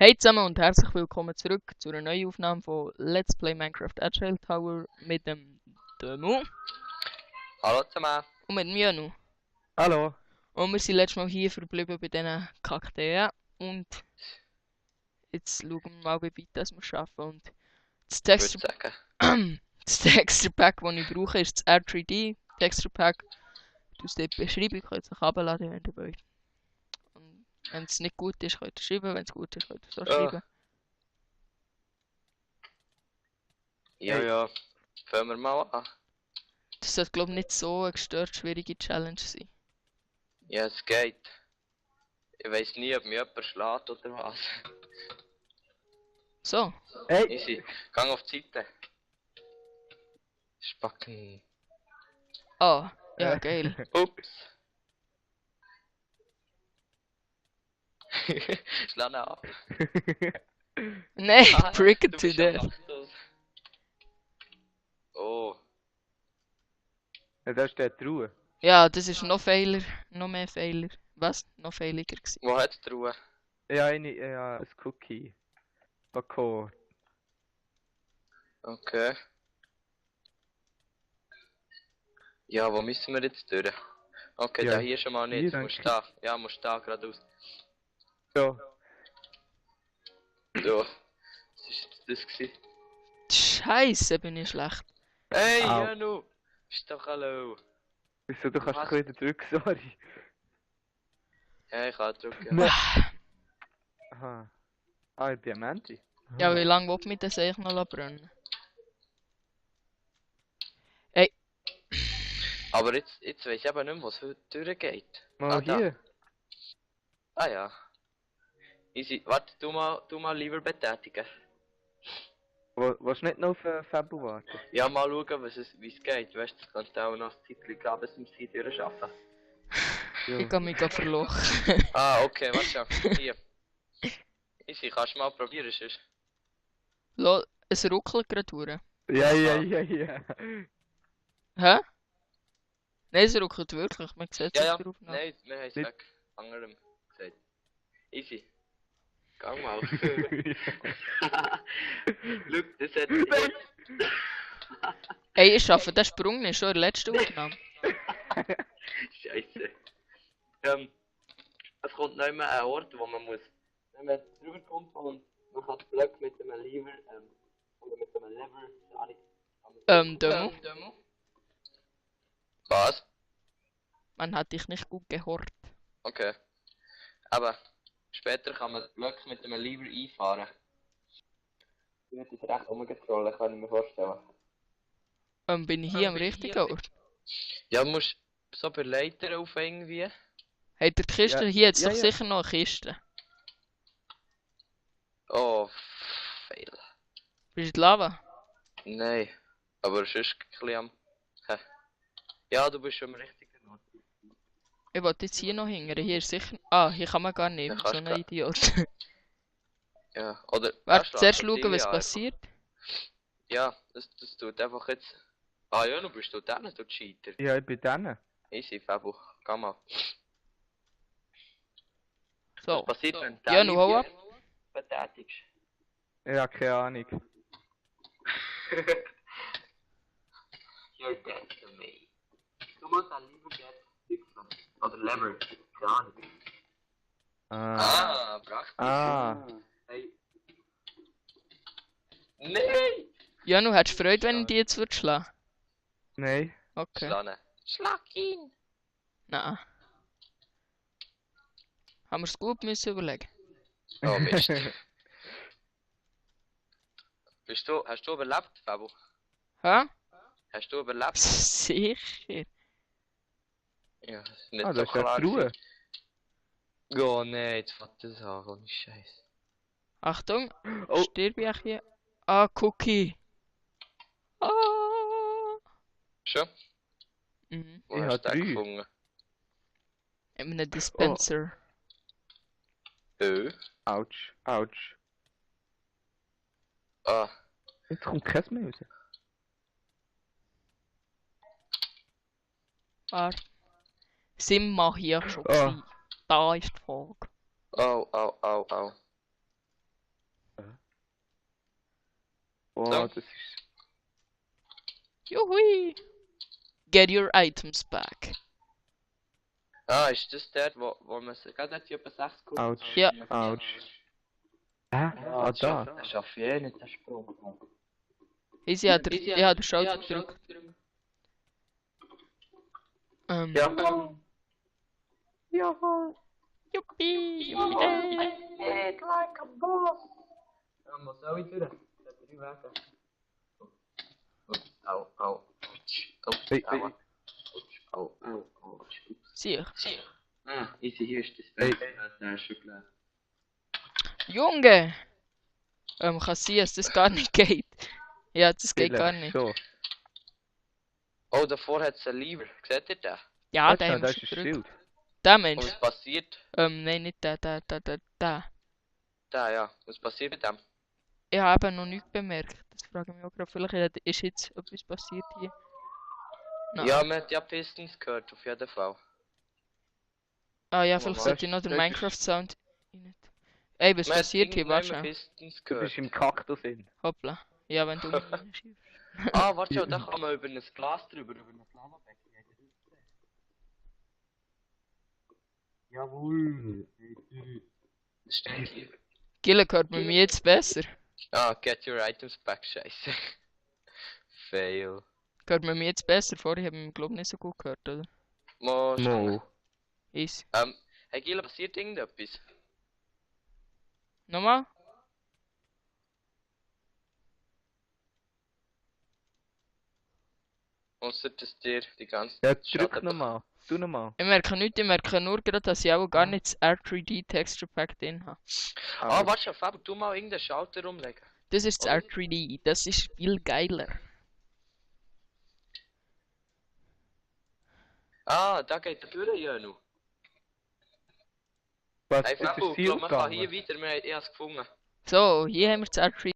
Hey zusammen und herzlich willkommen zurück zu einer neuen Aufnahme von Let's Play Minecraft Agile Tower mit dem Demo Hallo zusammen. und mit mir nu. Hallo. Und wir sind letztes Mal hier verblieben bei diesen Kakteen und jetzt schauen wir mal, wie weit das wir schaffen. Und das Ich würde Texture, sagen. das Texture Pack, das ich brauche, ist das R3D Texture Pack. Aus der Beschreibung könnt ihr es herunterladen, wenn ihr wollt. Und wenn es nicht gut ist, könnt ihr schreiben, wenn es gut ist, könnt ihr so schreiben. Ja. Fangen wir mal an. Das sollte glaube ich nicht so eine gestört schwierige Challenge sein. Ja, es geht. Ich weiß nie, ob mich jemand schlägt oder was. So. Hey. Easy. Gang auf die Seite. Spacken. Ah, ja, geil. Ups. Schlag ihn ab. Nein, Ah, prick it du to bist am death. Laptop. Oh. Ja, da steht Ruhe. Ja, das ist noch Fehler, noch mehr Fehler. Was? Noch feiliger gewesen. Wo hat es die Ruhe? Ja, ein Cookie. Bekommen. Okay. Ja, wo müssen wir jetzt durch? Okay, Ja, da hier schon mal nicht. hier Musst denke da. Ja, musst da geradeaus. So. So. Was ist jetzt das gewesen? Scheiße, bin ich schlecht. Hey, Au. Janu! Bist doch hallo. Wieso, du kannst Was? doch wieder drücken, sorry. Ja, ich kann drücken. Ne. Aha. Ah, ich bin am Ende. Ja, wie lange will mich das eigentlich noch brennen? Aber jetzt weiß ich aber nicht mehr, was heute durchgeht. Mal da. hier. Ah ja. Easy. Warte, du mal lieber betätigen. Willst du nicht noch auf Fabu warten? Ja, mal schauen, wie es geht. Weißt du, das kannst du auch noch ein Zeitchen gerade bis zum Ziel durchschaffen. Ich kann mich gerade verlochen. Ah, okay, warte schon. Hier. Easy, kannst du mal probieren, sonst. Es ruckelt gerade durch. Ja. Hä? Nein, es ruckelt wirklich. Man sieht es Ja. auf der Aufnahme. Nein, wir haben es Nicht- weg. Anderem gesagt. Easy. Gang mal. Look, das hat... Ey, ich schaffe den Sprung nicht, schon in der letzten Aufnahme. Scheiße. Es kommt nicht mehr ein Ort, wo man muss. Wenn man drüber kommt und man kann den Block mit einem Lever, oder mit einem Lever, Demo. Was? Man hat dich nicht gut gehört. Okay. Aber später kann man den Block mit einem Lever einfahren. Ich werde das recht umgetrollen, kann ich mir vorstellen. Bin ich hier am richtigen Ort? Ja, du musst so bei Leiter auf irgendwie. Hat ihr die Kiste? Ja, Hier hat es ja, doch ja. sicher noch eine Kiste. Oh, fail. Bist du in die Lava? Nein. Aber es ist ein bisschen am... Hä? Ja, du bist schon am richtigen Ort. Ich wollte jetzt hier noch hingern. Hier ist sicher... Ah, hier kann man gar nicht. Ja, So kannst ein gar- Idiot. Ja, oder... Warte, schlag zuerst die schauen, Ziele was an. passiert. Ja, das tut einfach jetzt... Ah ja, du bist du dann, du Cheater. Ja, ich bin dann. Easy, Fabu. Geh mal. So. Was passiert, wenn du Ja, nu hau ab. betätigst? Ja, keine Ahnung. You're dead to me. Du musst ein Lever fixen. Oder Lever. Keine Ahnung. Ah. Praktisch. Ah. Hey. Nein! Ja, nu hättest du Freude, wenn ich die jetzt würde schlagen. Nein. Okay. Schlag ihn. Schlag ihn! Nein. Haben wir es gut müssen überlegen. Oh Mist. Hast du überlebt, Fabu? Hä? Hast du überlebt? Sicher. Ja, das ist nicht Ah, so da ist ja klar. die Ruhe. Oh nein, jetzt fängt das an, ohne Scheiß. Achtung. Oh. Stirb ich hier? Ah, Cookie. Ah. Schon? Mhm. Wo Ich hast hab du den 3. gefunden? In einem Dispenser. Autsch. Ah, Jetzt kommt kein mehr raus. Warte. Sind wir hier schon Ah. gewesen? Da ist die Frage. au. Boah, So. das ist... Juhui! Get your items back. Ah, ist das der, wo man sich gerade hat, etwa 6 Kunden? Autsch. Ja. Autsch. Hä? Ah, da. Das schaffe ich eh nicht, der Sprung. Easy hat er, ich habe den Schalter gedrückt. Ja. Jawohl. Juppie! Eat like a boss! Ja, muss auch wieder. Da bin ich weg. Au, au. Hey, Au, au, au, au. Sieh. Ah, easy, hier ist das Hey. Der ist schon klar. Junge! Kann sein, dass das gar nicht geht. Ja, das geht gar vielleicht nicht. schon. Oh, davor hat es einen Lever. Seht ihr den? Ja, Warte den schnell, haben da wir ist schon ein gedrückt. Schild. Der Und Mensch. was passiert? Nein, nicht der. Da, ja. Was passiert mit dem? Ich habe noch nichts bemerkt. Das frage ich mich auch gerade. Vielleicht ist jetzt etwas passiert hier. Nein. Ja, man hat ja Pistons gehört, auf jeden Fall. Ah ja, Aber vielleicht was? sollte ich noch den Das ist- Minecraft-Sound rein. Ey, was Man hat passiert hier? Warte irgendwann schnell. Pistons Du gehört. bist im Kaktus in. Hoppla. Ja, wenn du mich reinschiebst. Ah, warte schon, da kann man über ein Glas drüber, über ein Lavabecken. Jawohl. Das steht hier. Gille, hört man mich jetzt besser? Ah, get your items back, scheiße. Fail. Hört man mich jetzt besser? Vorher haben wir mich, glaube ich, nicht so gut gehört, oder? Mo. Ist. Hey Gila, passiert irgendetwas? Nochmal? Ausser dass dir die ganze Ja, Schatten- drück nochmal. Du nochmal. Ich merke nichts, ich merke nur gerade, dass ich auch gar nicht das R3D Texture Pack drin habe. Ah, warte schon, Faber, tu mal irgendeinen Schalter umlegen. Das ist das Oder? R3D, das ist viel geiler. Ah, da geht der durch, Jönu. Was Hey, ist das Fabu, Ziel glaub, man kann gegangen? hier weiter, ich hab's gefunden. So, hier haben wir das R3D.